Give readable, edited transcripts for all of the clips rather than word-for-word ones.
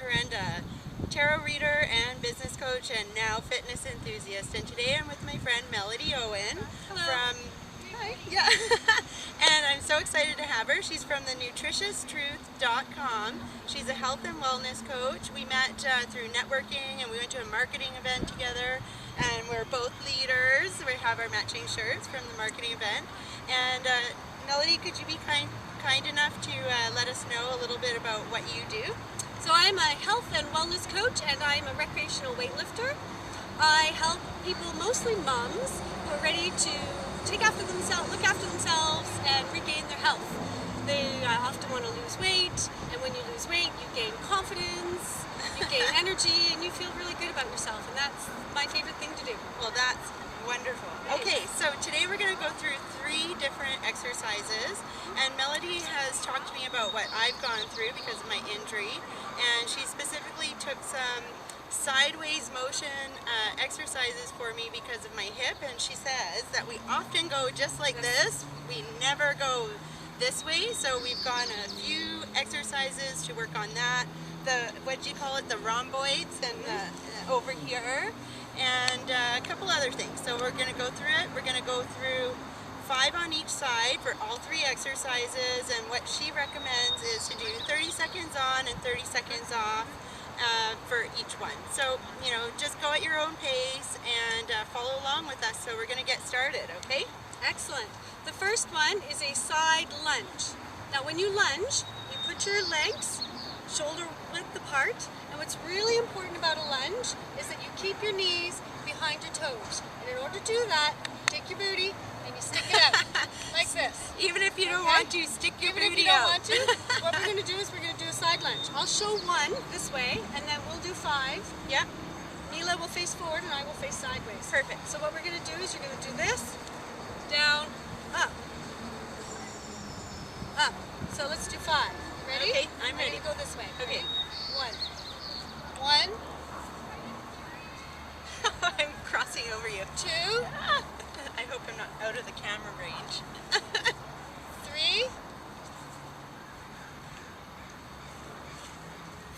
Herenda, tarot reader and business coach and now fitness enthusiast. And today I'm with my friend Melody Hello. Hi. Yeah. And I'm so excited to have her. She's from the nutritioustruth.com. She's a health and wellness coach. We met through networking and we went to a marketing event together, and we're both leaders. We have our matching shirts from the marketing event. And Melody, could you be kind enough to let us know a little bit about what you do? So I'm a health and wellness coach, and I'm a recreational weightlifter. I help people, mostly moms, who are ready to take after themselves, look after themselves, and regain their health. They often want to lose weight, and when you lose weight, you gain confidence, you gain energy, and you feel really good about yourself, and that's my favorite thing to do. Well, that's wonderful. Okay, so today we're going to go through 3 different exercises, and Melody has talked to me about what I've gone through because of my injury, and she specifically took some sideways motion exercises for me because of my hip, and she says that we often go just like this. We never go this way, so we've gone a few exercises to work on that. What do you call it? The rhomboids and over here, and a couple other things. So we're going to go through it. We're going to go through 5 on each side for all 3 exercises, and what she recommends is to do 30 seconds on and 30 seconds off for each one. So, you know, just go at your own pace and follow along with us. So we're going to get started, okay? Excellent. The first one is a side lunge. Now when you lunge, you put your legs shoulder width apart, and what's really important about a lunge is that you keep your knees behind your toes. And in order to do that, take your booty and you stick it out like this. Even if you don't want to, stick your Even if booty you don't out. want to, what we're going to do is we're going to do a side lunge. I'll show 1 this way, and then we'll do 5. Yeah, Mila will face forward and I will face sideways. perfect. So what we're going to do is you're going to do this, down, up, up. So let's do 5. Ready? Okay, I'm ready. Go this way. Okay. 1. I'm crossing over you. 2, I hope I'm not out of the camera range. 3,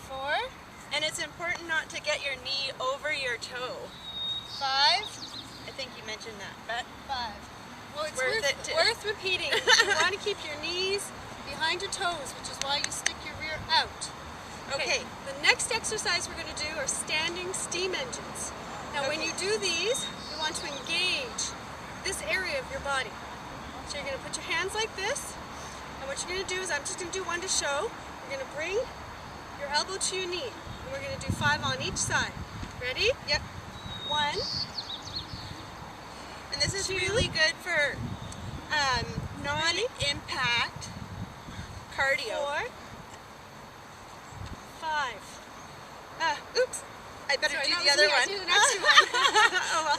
4, And it's important not to get your knee over your toe. 5, I think you mentioned that, but 5. Well, it's Worth it to- worth repeating. You want to keep your knees behind your toes, which is why you stick your rear out. okay. The next exercise we're going to do are standing steam engines. Now when Okay. you do these, you want to engage this area of your body. So you're going to put your hands like this, and what you're going to do is, I'm just going to do 1 to show. You're going to bring your elbow to your knee, and we're going to do 5 on each side. Ready? Yep. 1, And this is 2, really good for non-impact cardio. 4, 5. Oops. I better Sorry, do that the was other me. I one. do the next one. Oh, well.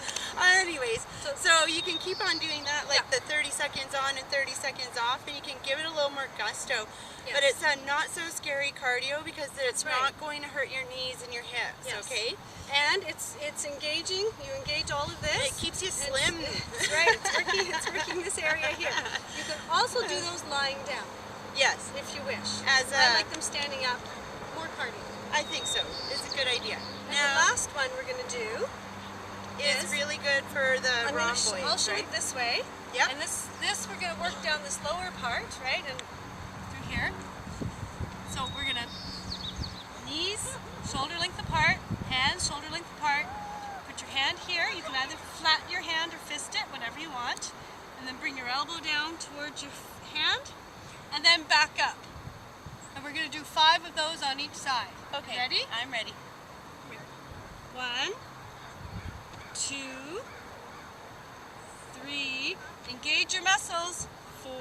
Anyways, so you can keep on doing that, like Yeah. the 30 seconds on and 30 seconds off, and you can give it a little more gusto. Yes. But it's a not so scary cardio because it's That's right. not going to hurt your knees and your hips, Yes. okay? And it's engaging. You engage all of this. It keeps you And slim. That's right. It's working this area here. You can also do those lying down Yes, if you wish. As I a- like them standing up. More cardio. I think so. It's a good idea. And the Now, last one we're going to do it's is really good for the I'll rhomboids, show right? it this way. Yep. And this we're going to work down this lower part, right, and through here. So we're going to knees shoulder length apart, hands shoulder length apart. Put your hand here. You can either flatten your hand or fist it, whatever you want. And then bring your elbow down towards your hand, and then back up. And we're going to do 5 of those on each side. Okay. Ready? I'm ready. 1, 2, 3, engage your muscles, 4,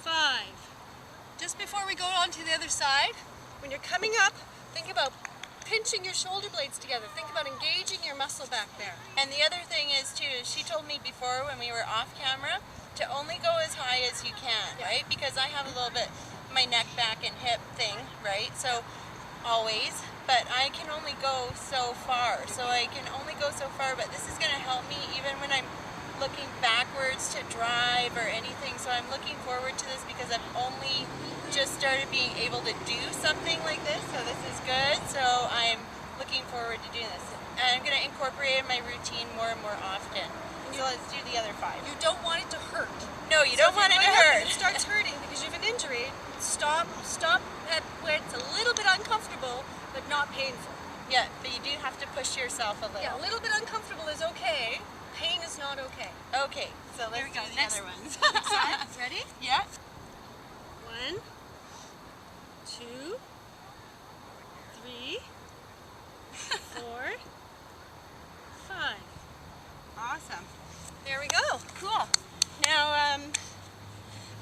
5. Just before we go on to the other side, when you're coming up, think about pinching your shoulder blades together. Think about engaging your muscle back there. And the other thing is too, she told me before when we were off camera to only go as high as you can, Yeah. right? Because I have a little bit, my neck, back, and hip thing, right? So always, but I can only go so far. So I can only go so far, but this is going to help me even when I'm looking backwards to drive or anything. So I'm looking forward to this because I've only just started being able to do something like this, so this is good. So I'm looking forward to doing this. And I'm going to incorporate it in my routine more and more often. So let's do the other 5. You don't want it to hurt. No, you don't want it to hurt. If it starts hurting because you have an injury, stop at when it's a little bit uncomfortable, but not painful. Yeah, but you do have to push yourself a little. Yeah, a little bit uncomfortable is okay. Pain is not okay. Okay, so let's Here we go. do the Next other ones. Next side. Ready? Yeah. 1, 2, 3, 4, 5. Awesome. There we go. Cool. Now,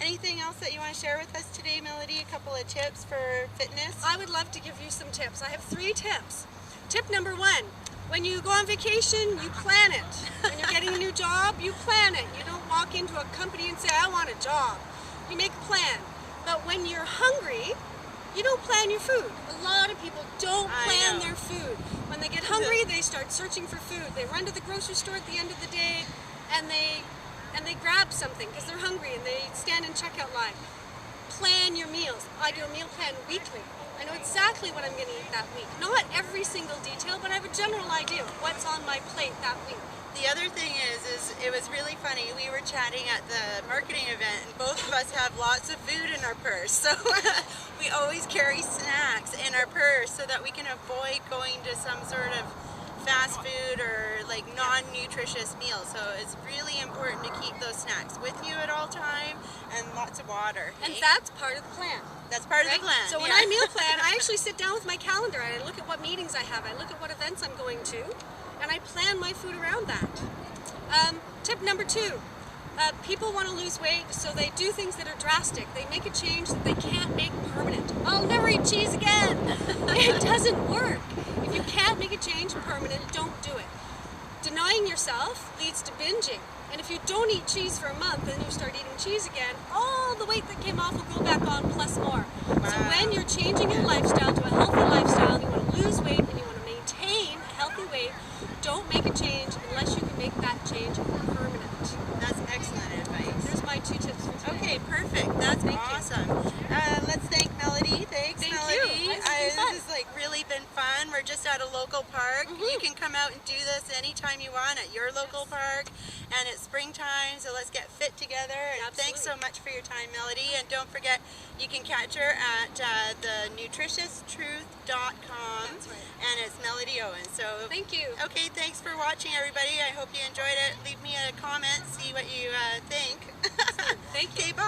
anything else that you want to share with us today, Melody? A couple of tips for fitness? I would love to give you some tips. I have 3 tips. Tip number 1, when you go on vacation, you plan it. When you're getting a new job, you plan it. You don't walk into a company and say, I want a job. You make a plan. But when you're hungry, you don't plan your food. A lot of people don't plan their food. When they get hungry, they start searching for food. They run to the grocery store at the end of the day and they grab something because they're hungry and they stand in checkout line. Plan your meals. I do a meal plan weekly. I know exactly what I'm going to eat that week. Not every single detail, but I have a general idea of what's on my plate that week. The other thing is it was really funny. We were chatting at the marketing event, and both of us have lots of food in our purse. So we always carry snacks in our purse so that we can avoid going to some sort of fast food or like non-nutritious meal. So it's really important to keep those snacks with you at all time and lots of water. And that's part of the plan. That's part of Right? the plan. So when I meal plan, I actually sit down with my calendar and I look at what meetings I have. I look at what events I'm going to, and I plan my food around that. Tip number 2, people want to lose weight, so they do things that are drastic. They make a change that they can't make permanent. I'll never eat cheese again. It doesn't work. If you can't make a change permanent, don't do it. Denying yourself leads to binging. And if you don't eat cheese for a month and you start eating cheese again, all the weight that came off will go back on plus more. Wow. So when you're changing your lifestyle to a healthy lifestyle, you want to lose weight and you want to maintain a healthy weight, don't make a change unless you can make that change permanent. That's excellent advice. There's my 2 tips for today. Okay, perfect. That's Thank you. awesome. Let's thank Melody. Thanks, Thank Melody. you. This has been fun. This has like really been fun. We're just at a local park. You can come out and do this anytime you want at your local park. And it's springtime, so let's get fit together. And thanks so much for your time, Melody. And don't forget, you can catch her at the nutritioustruth.com. That's right. And it's Melody Owen. So Thank you. okay, thanks for watching, everybody. I hope you enjoyed it. Leave me a comment, see what you think. Thank you. Okay, bye.